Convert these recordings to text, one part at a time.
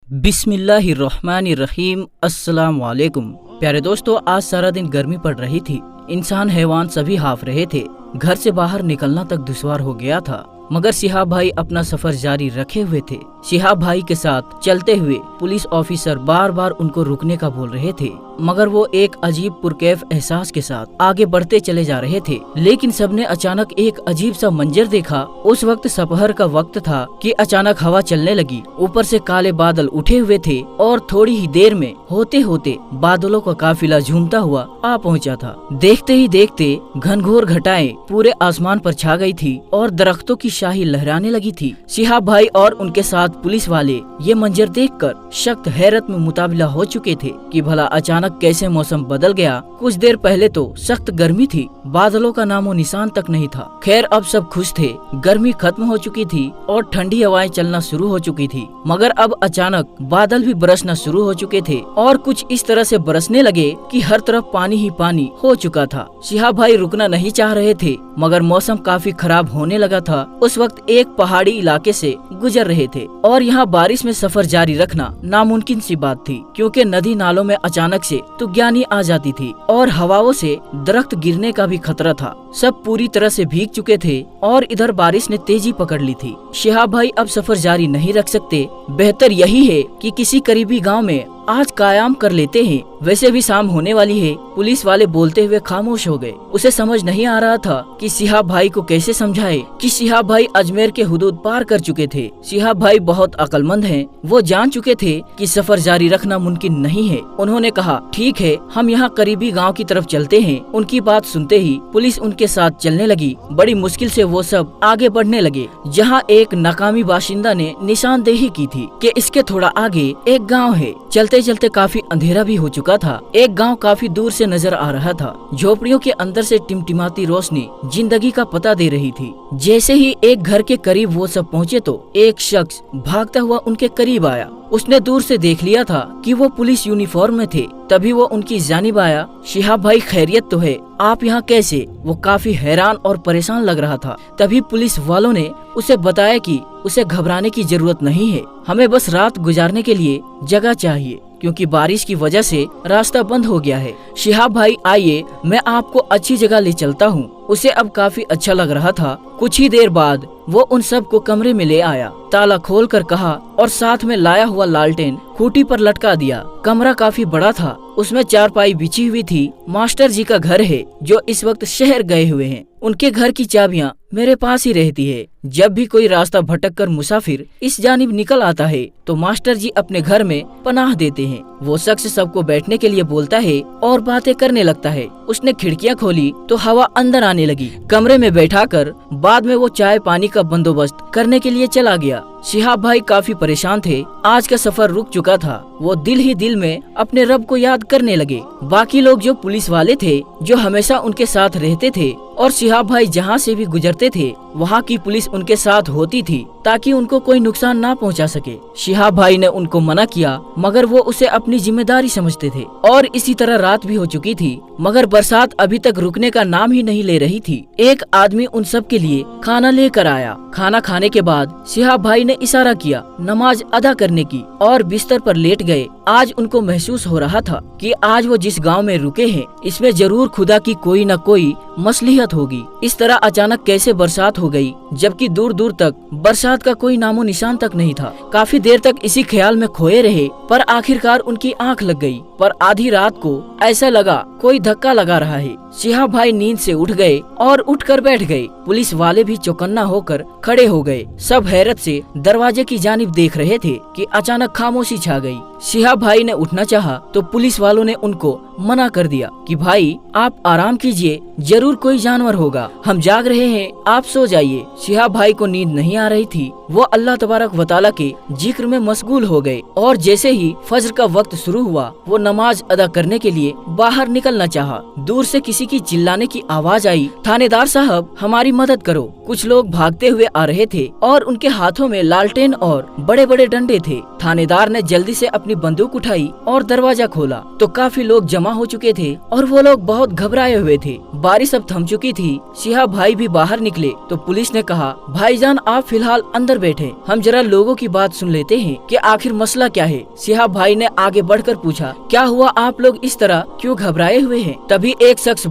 बिस्मिल्लाहिर्रहमानिर्रहीम। अस्सलाम वालेकुम। प्यारे दोस्तों, आज सारा दिन गर्मी पड़ रही थी। इंसान हैवान सभी हाफ रहे थे। घर से बाहर निकलना तक दुश्वार हो गया था, मगर शिहाब भाई अपना सफर जारी रखे हुए थे। शिहाब भाई के साथ चलते हुए पुलिस ऑफिसर बार बार उनको रुकने का बोल रहे थे, मगर वो एक अजीब पुरकैफ एहसास के साथ आगे बढ़ते चले जा रहे थे। लेकिन सबने अचानक एक अजीब सा मंजर देखा। उस वक्त सपहर का वक्त था कि अचानक हवा चलने लगी। ऊपर से काले बादल उठे हुए थे और थोड़ी ही देर में होते होते बादलों का काफिला झूमता हुआ आ पहुंचा था। देखते ही देखते घनघोर घटाएं पूरे आसमान पर छा गई थी और दरख्तों की शाही लहराने लगी थी। शिहाब भाई और उनके साथ पुलिस वाले ये मंजर देखकर सख्त हैरत में मुताबिला हो चुके थे कि भला अचानक कैसे मौसम बदल गया। कुछ देर पहले तो सख्त गर्मी थी, बादलों का नामो निशान तक नहीं था। खैर, अब सब खुश थे। गर्मी खत्म हो चुकी थी और ठंडी हवाएं चलना शुरू हो चुकी थी। मगर अब अचानक बादल भी बरसना शुरू हो चुके थे और कुछ इस तरह से बरसने लगे कि हर तरफ पानी ही पानी हो चुका था। शिहाब भाई रुकना नहीं चाह रहे थे, मगर मौसम काफी खराब होने लगा था। उस वक्त एक पहाड़ी इलाके से गुजर रहे थे और यहाँ बारिश में सफर जारी रखना नामुमकिन सी बात थी, क्योंकि नदी नालों में अचानक से तूफानी आ जाती थी और हवाओं से दरख्त गिरने का भी खतरा था। सब पूरी तरह से भीग चुके थे और इधर बारिश ने तेजी पकड़ ली थी। शिहाब भाई अब सफर जारी नहीं रख सकते। बेहतर यही है कि किसी करीबी गांव में आज कायम कर लेते हैं। वैसे भी शाम होने वाली है। पुलिस वाले बोलते हुए खामोश हो गए। उसे समझ नहीं आ रहा था कि शिहाब भाई को कैसे समझाए कि शिहाब भाई अजमेर के हुदूद पार कर चुके थे। शिहाब भाई बहुत अक्लमंद हैं। वो जान चुके थे कि सफर जारी रखना मुमकिन नहीं है। उन्होंने कहा, ठीक है, हम यहाँ करीबी गाँव की तरफ चलते हैं। उनकी बात सुनते ही पुलिस उनके साथ चलने लगी। बड़ी मुश्किल से वो सब आगे बढ़ने लगे, जहाँ एक नाकामी बाशिंदा ने निशानदेही की थी कि इसके थोड़ा आगे एक गाँव है। चलते चलते काफी अंधेरा भी हो चुका था। एक गांव काफी दूर से नजर आ रहा था। झोपड़ियों के अंदर से टिमटिमाती रोशनी जिंदगी का पता दे रही थी। जैसे ही एक घर के करीब वो सब पहुँचे तो एक शख्स भागता हुआ उनके करीब आया। उसने दूर से देख लिया था कि वो पुलिस यूनिफॉर्म में थे। तभी वो उनकी जानिब आया। शिहाब भाई, खैरियत तो है? आप यहाँ कैसे? वो काफी हैरान और परेशान लग रहा था। तभी पुलिस वालों ने उसे बताया कि उसे घबराने की जरूरत नहीं है, हमें बस रात गुजारने के लिए जगह चाहिए, क्योंकि बारिश की वजह से रास्ता बंद हो गया है। शिहाब भाई, आइए, मैं आपको अच्छी जगह ले चलता हूँ। उसे अब काफी अच्छा लग रहा था। कुछ ही देर बाद वो उन सब को कमरे में ले आया, ताला खोल कर कहा और साथ में लाया हुआ लालटेन खूंटी पर लटका दिया। कमरा काफी बड़ा था, उसमें चारपाई बिछी हुई थी। मास्टर जी का घर है जो इस वक्त शहर गए हुए हैं। उनके घर की चाबियां मेरे पास ही रहती है। जब भी कोई रास्ता भटक कर मुसाफिर इस जानिब निकल आता है तो मास्टर जी अपने घर में पनाह देते हैं। वो शख्स सबको बैठने के लिए बोलता है और बातें करने लगता है। उसने खिड़कियां खोली तो हवा अंदर आने लगी। कमरे में बैठाकर बाद में वो चाय पानी का बंदोबस्त करने के लिए चला गया। शिहाब भाई काफी परेशान थे। आज का सफर रुक चुका था। वो दिल ही दिल में अपने रब को याद करने लगे। बाकी लोग जो पुलिस वाले थे, जो हमेशा उनके साथ रहते थे, और शिहाब भाई जहाँ से भी गुजरते थे वहाँ की पुलिस उनके साथ होती थी ताकि उनको कोई नुकसान ना पहुँचा सके। शिहाब भाई ने उनको मना किया, मगर वो उसे अपनी जिम्मेदारी समझते थे। और इसी तरह रात भी हो चुकी थी, मगर बरसात अभी तक रुकने का नाम ही नहीं ले रही थी। एक आदमी उन सब के लिए खाना लेकर आया। खाना खाने के बाद शिहाब भाई ने इशारा किया नमाज अदा करने की और बिस्तर पर लेट गए। आज उनको महसूस हो रहा था कि आज वो जिस गांव में रुके हैं इसमें जरूर खुदा की कोई न कोई मसलिहत होगी। इस तरह अचानक कैसे बरसात हो गई, जबकि दूर दूर तक बरसात का कोई नामो निशान तक नहीं था। काफी देर तक इसी ख्याल में खोए रहे, पर आखिरकार उनकी आंख लग गई। पर आधी रात को ऐसा लगा कोई धक्का लगा रहा है। शिहाब भाई नींद से उठ गए और उठकर बैठ गए। पुलिस वाले भी चौकन्ना होकर खड़े हो गए। सब हैरत से दरवाजे की जानिब देख रहे थे कि अचानक खामोशी छा गई। शिहाब भाई ने उठना चाहा तो पुलिस वालों ने उनको मना कर दिया कि भाई आप आराम कीजिए, जरूर कोई जानवर होगा, हम जाग रहे हैं, आप सो जाइए। शिहाब भाई को नींद नहीं आ रही थी। वो अल्लाह तबारक व तआला के जिक्र में मशगूल हो गए और जैसे ही फजर का वक्त शुरू हुआ वो नमाज अदा करने के लिए बाहर निकलना चाहा। दूर से किसी की चिल्लाने की आवाज आई, थानेदार साहब हमारी मदद करो। कुछ लोग भागते हुए आ रहे थे और उनके हाथों में लालटेन और बड़े बड़े डंडे थे। थानेदार ने जल्दी से अपनी अपनी बंदूक उठाई और दरवाजा खोला तो काफी लोग जमा हो चुके थे और वो लोग बहुत घबराए हुए थे। बारिश अब थम चुकी थी। शिहाब भाई भी बाहर निकले तो पुलिस ने कहा, भाईजान आप फिलहाल अंदर बैठे, हम जरा लोगों की बात सुन लेते हैं कि आखिर मसला क्या है। शिहाब भाई ने आगे बढ़कर पूछा, क्या हुआ, आप लोग इस तरह क्यों घबराए हुए हैं? तभी एक शख्स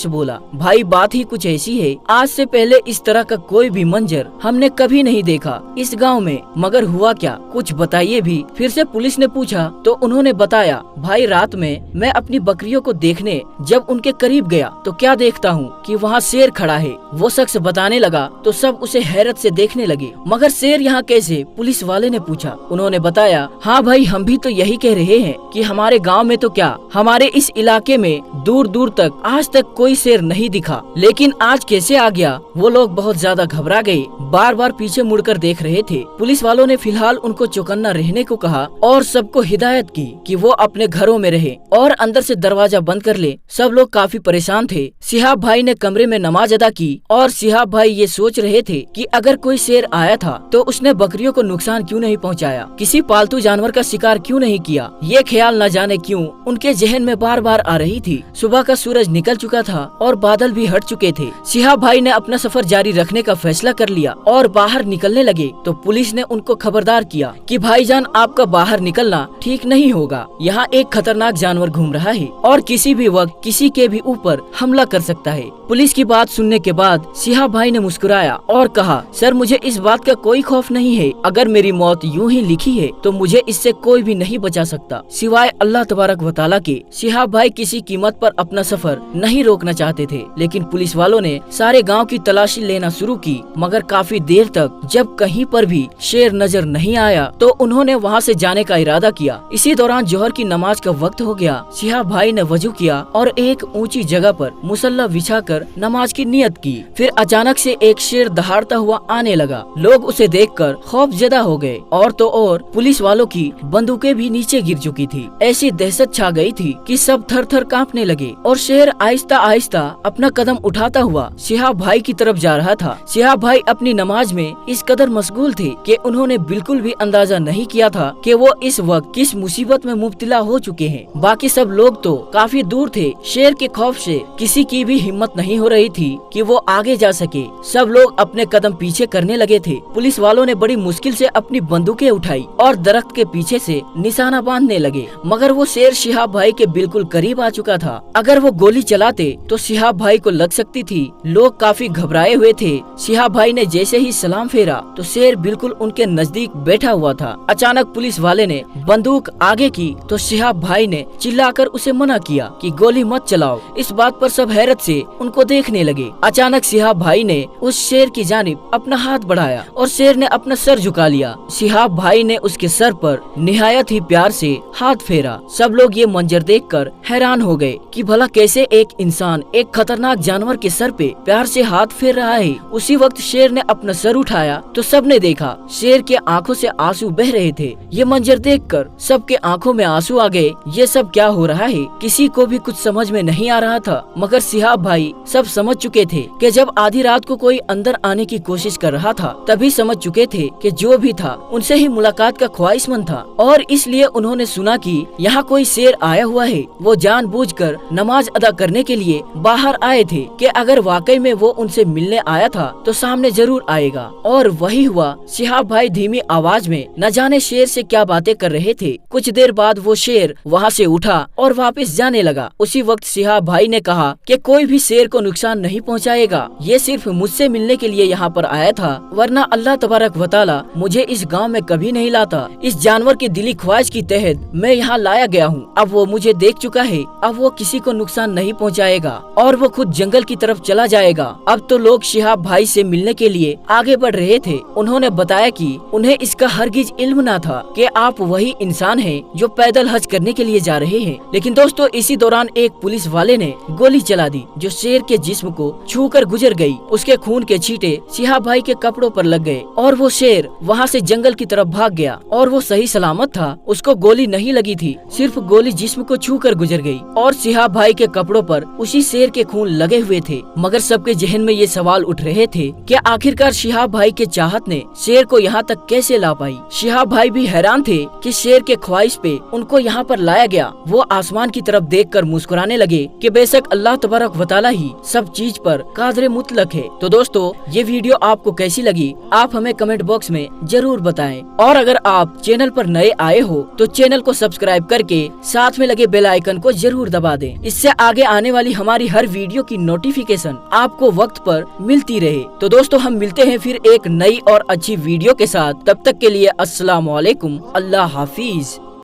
बोला, भाई बात ही कुछ ऐसी है, आज से पहले इस तरह का कोई भी मंजर हमने कभी नहीं देखा इस गांव में। मगर हुआ क्या, कुछ बताइए भी। फिर से पुलिस ने पूछा तो उन्होंने बताया, भाई रात में मैं अपनी बकरियों को देखने जब उनके करीब गया तो क्या देखता हूँ कि वहाँ शेर खड़ा है। वो शख्स बताने लगा तो सब उसे हैरत से देखने लगे। मगर शेर यहाँ कैसे? पुलिस वाले ने पूछा। उन्होंने बताया, हाँ भाई हम भी तो यही कह रहे हैं कि हमारे गाँव में तो क्या, हमारे इस इलाके में दूर दूर तक आज तक कोई शेर नहीं दिखा, लेकिन आज कैसे आ गया? वो लोग बहुत ज्यादा घबरा गए, बार बार पीछे मुड़कर देख रहे थे। पुलिस वालों ने फिलहाल उनको चौकन्ना रहने को कहा और सबको हिदायत की कि वो अपने घरों में रहे और अंदर से दरवाजा बंद कर ले। सब लोग काफी परेशान थे। शिहाब भाई ने कमरे में नमाज अदा की और शिहाब भाई ये सोच रहे थे कि अगर कोई शेर आया था तो उसने बकरियों को नुकसान क्यों नहीं पहुंचाया, किसी पालतू जानवर का शिकार क्यों नहीं किया। ये ख्याल न जाने क्यों उनके जहन में बार बार आ रही थी। सुबह का सूरज निकल चुका था और बादल भी हट चुके थे। शिहाब भाई ने अपना सफर जारी रखने का फैसला कर लिया और बाहर निकलने लगे तो पुलिस ने उनको खबरदार किया कि भाईजान आपका बाहर निकलना ठीक नहीं होगा, यहाँ एक खतरनाक जानवर घूम रहा है और किसी भी वक्त किसी के भी ऊपर हमला कर सकता है। पुलिस की बात सुनने के बाद शिहाब भाई ने मुस्कुराया और कहा, सर मुझे इस बात का कोई खौफ नहीं है, अगर मेरी मौत यूं ही लिखी है तो मुझे इससे कोई भी नहीं बचा सकता सिवाय अल्लाह तबारक व तआला के। शिहाब भाई किसी कीमत पर अपना सफर नहीं रोकना चाहते थे, लेकिन पुलिस वालों ने सारे गांव की तलाशी लेना शुरू की, मगर काफी देर तक जब कहीं पर भी शेर नजर नहीं आया तो उन्होंने वहां से जाने का इरादा किया। इसी दौरान जोहर की नमाज का वक्त हो गया। शिहाब भाई ने वजू किया और एक ऊंची जगह पर मुसल्ला बिछाकर नमाज की नियत की। फिर अचानक से एक शेर दहाड़ता हुआ आने लगा। लोग उसे देखकर खौफजदा हो गए और तो और पुलिस वालों की बंदूकें भी नीचे गिर चुकी थी। ऐसी दहशत छा गई थी कि सब थर थर कांपने लगे और शेर आहिस्ता आहिस्ता अपना कदम उठाता हुआ शिहाब भाई की तरफ जा रहा था। शिहाब भाई अपनी नमाज में इस कदर मशगूल थे कि उन्होंने बिल्कुल भी अंदाजा नहीं किया था कि वो इस वक्त किस मुसीबत में मुब्तला हो चुके हैं। बाकी सब लोग तो काफी दूर थे। शेर के खौफ से किसी की भी हिम्मत नहीं हो रही थी कि वो आगे जा सके। सब लोग अपने कदम पीछे करने लगे थे। पुलिस वालों ने बड़ी मुश्किल से अपनी बंदूकें उठाई और दरख्त के पीछे से निशाना बांधने लगे, मगर वो शेर शिहाब भाई के बिल्कुल करीब आ चुका था। अगर वो गोली चलाते तो शिहाब भाई को लग सकती थी। लोग काफी घबराए हुए थे। शिहाब भाई ने जैसे ही सलाम फेरा तो शेर बिल्कुल उनके नजदीक बैठा हुआ था। अचानक पुलिस वाले ने बंदूक आगे की तो शिहाब भाई ने चिल्लाकर उसे मना किया कि गोली मत चलाओ। इस बात पर सब हैरत से उनको देखने लगे। अचानक शिहाब भाई ने उस शेर की जानिब अपना हाथ बढ़ाया और शेर ने अपना सर झुका लिया। शिहाब भाई ने उसके सर पर निहायत ही प्यार से हाथ फेरा। सब लोग ये मंजर देखकर हैरान हो गए कि भला कैसे एक इंसान एक खतरनाक जानवर के सर पे प्यार से हाथ फेर रहा है। उसी वक्त शेर ने अपना सर उठाया तो सबने देखा शेर के आंखों से आंसू बह रहे थे। ये मंजर देखकर सबके आंखों में आंसू आ गए। ये सब क्या हो रहा है, किसी को भी कुछ समझ में नहीं आ रहा था, मगर शिहाब भाई सब समझ चुके थे कि जब आधी रात को कोई अंदर आने की कोशिश कर रहा था तभी समझ चुके थे कि जो भी था उनसे ही मुलाकात का ख्वाहिशमंद था और इसलिए उन्होंने सुना कि यहाँ कोई शेर आया हुआ है। वो जानबूझकर नमाज अदा करने के लिए बाहर आए थे कि अगर वाकई में वो उनसे मिलने आया था तो सामने जरूर आएगा। और वही हुआ। शिहाब भाई धीमी आवाज में न जाने शेर से क्या बातें कर रहे थे। कुछ देर बाद वो शेर वहाँ से उठा और वापस जाने लगा। उसी वक्त शिहाब भाई ने कहा कि कोई भी शेर को नुकसान नहीं पहुँचाएगा, ये सिर्फ मुझसे मिलने के लिए यहाँ पर आया था, वरना अल्लाह तबारक व तआला मुझे इस गांव में कभी नहीं लाता। इस जानवर की दिली ख्वाहिश की तहत मैं यहाँ लाया गया हूँ। अब वो मुझे देख चुका है, अब वो किसी को नुकसान नहीं पहुँचाएगा और वो खुद जंगल की तरफ चला जाएगा। अब तो लोग शिहाब भाई से मिलने के लिए आगे बढ़ रहे थे। उन्होंने बताया कि उन्हें इसका हरगिज इल्म न था कि आप वही इंसान हैं जो पैदल हज करने के लिए जा रहे हैं। लेकिन दोस्तों इसी दौरान एक पुलिस वाले ने गोली चला दी जो शेर के जिस्म को छू कर गुजर गई। उसके खून के छींटे शिहाब भाई के कपड़ों पर लग गए और वो शेर वहाँ से जंगल की तरफ भाग गया और वो सही सलामत था। उसको गोली नहीं लगी थी, सिर्फ गोली जिस्म को छू कर गुजर गई और शिहाब भाई के कपड़ों पर उसी शेर के खून लगे हुए थे। मगर सबके जहन में ये सवाल उठ रहे थे कि आखिरकार शिहाब भाई के चाहत ने शेर को यहाँ तक कैसे ला पाई। शिहाब भाई भी हैरान थे कि शेर के ख्वाहिश पे उनको यहाँ पर लाया गया। वो आसमान की तरफ देखकर मुस्कुराने लगे कि बेशक अल्लाह तबारक व तआला ही सब चीज पर कादिर मुतलक है। तो दोस्तों, ये वीडियो आपको कैसी लगी आप हमें कमेंट बॉक्स में जरूर बताएं और अगर आप चैनल पर नए आए हो तो चैनल को सब्सक्राइब करके साथ में लगे बेल आइकन को जरूर दबा दें। इससे आगे आने वाली हमारी हर वीडियो की नोटिफिकेशन आपको वक्त पर मिलती रहे। तो दोस्तों, हम मिलते हैं फिर एक नई और अच्छी वीडियो के साथ। तब तक के लिए अस्सलाम वालेकुम, अल्लाह हाफिज।